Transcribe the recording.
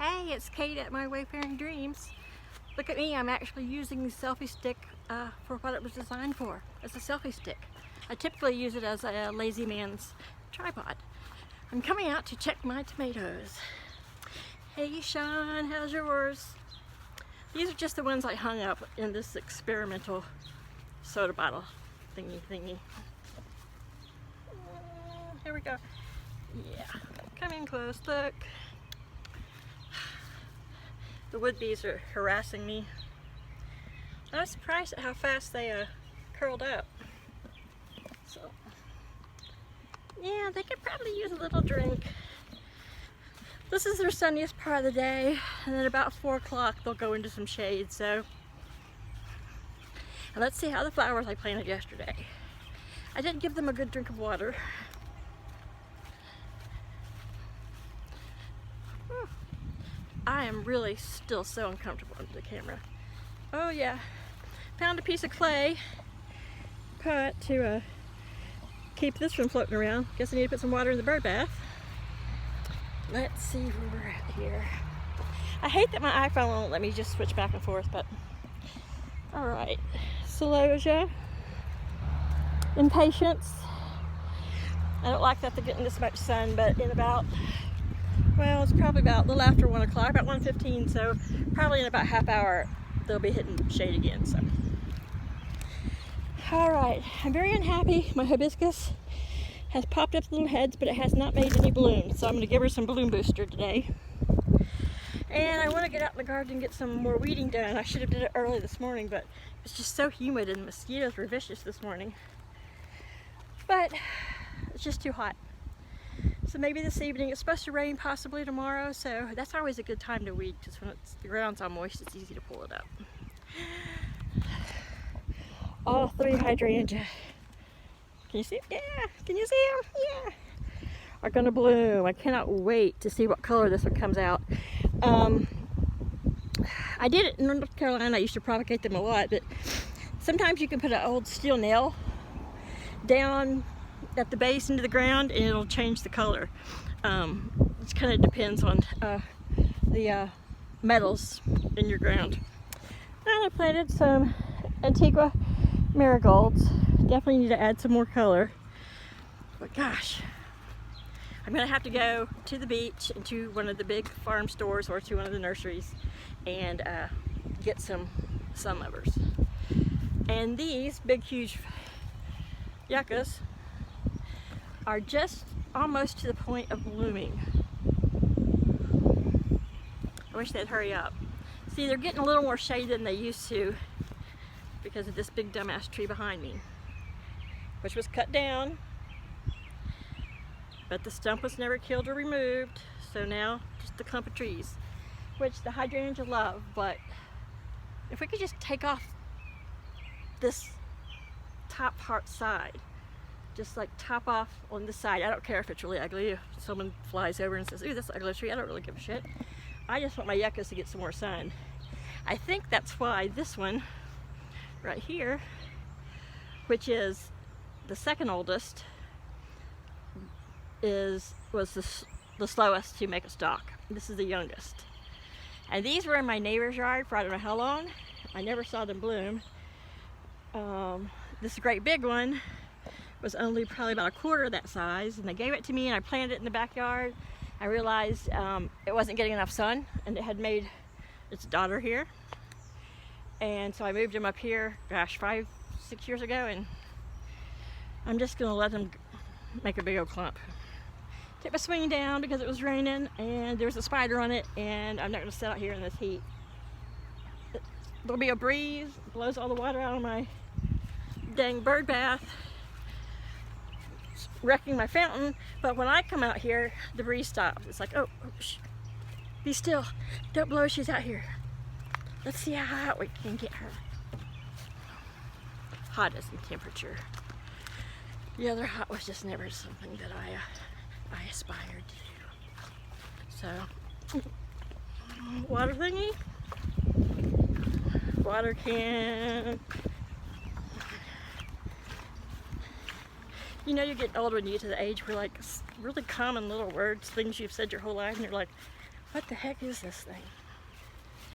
Hey, it's Kate at My Wayfaring Dreams. Look at me, I'm actually using the selfie stick for what it was designed for, as a selfie stick. I typically use it as a lazy man's tripod. I'm coming out to check my tomatoes. Hey Sean, how's yours? These are just the ones I hung up in this experimental soda bottle thingy. Here we go. Yeah, come in close, look. The wood bees are harassing me. I was surprised at how fast they curled up. So, yeah, they could probably use a little drink. This is their sunniest part of the day, and then about 4 o'clock they'll go into some shade. So, and let's see how the flowers I planted yesterday. I did give them a good drink of water. I am really still so uncomfortable under the camera. Oh yeah, found a piece of clay pot to keep this from floating around. Guess I need to put some water in the bird bath. Let's see where we're at here. I hate that my iPhone won't let me just switch back and forth, but all right. Celosia, impatience. I don't like that they're getting this much sun, but in about, well, it's probably about a little after 1 o'clock, about 1:15, so probably in about half hour they'll be hitting shade again. So, all right, I'm very unhappy. My hibiscus has popped up little heads, but it has not made any blooms, so I'm going to give her some bloom booster today. And I want to get out in the garden and get some more weeding done. I should have did it early this morning, but it's just so humid and the mosquitoes were vicious this morning. But it's just too hot. So maybe this evening. It's supposed to rain possibly tomorrow, so that's always a good time to weed, because when the ground's all moist, it's easy to pull it up. All 3 hydrangea. Can you see them? Yeah. Can you see them? Yeah. Are gonna bloom. I cannot wait to see what color this one comes out. I did it in North Carolina. I used to propagate them a lot, but sometimes you can put an old steel nail down at the base into the ground and it'll change the color. It kind of depends on the metals in your ground. And I planted some Antigua marigolds. Definitely need to add some more color. But gosh, I'm gonna have to go to the beach and to one of the big farm stores or to one of the nurseries and get some sunlovers. And these big huge yuccas are just almost to the point of blooming. I wish they'd hurry up. See, they're getting a little more shade than they used to because of this big dumbass tree behind me, which was cut down, but the stump was never killed or removed, so now just a clump of trees, which the hydrangea love. But if we could just take off this top part side, just like top off on the side. I don't care if it's really ugly. If someone flies over and says, ooh, that's an ugly tree, I don't really give a shit. I just want my yuccas to get some more sun. I think that's why this one right here, which is the second oldest, was the slowest to make a stalk. This is the youngest. And these were in my neighbor's yard for I don't know how long. I never saw them bloom. This great big one was only probably about 1/4 that size, and they gave it to me and I planted it in the backyard. I realized it wasn't getting enough sun and it had made its daughter here, and so I moved him up here, gosh, 5-6 years ago, and I'm just gonna let him make a big old clump. Took my swing down because it was raining and there was a spider on it, and I'm not gonna sit out here in this heat. There'll be a breeze, blows all the water out of my dang bird bath, wrecking my fountain, but when I come out here, the breeze stops. It's like, oh, shh, be still, don't blow her, she's out here. Let's see how hot we can get her. Hot as in temperature. The other hot was just never something that I aspired to do. So, water thingy, water can. You know, you're getting older when you get to the age where like really common little words, things you've said your whole life, and you're like, What the heck is this thing?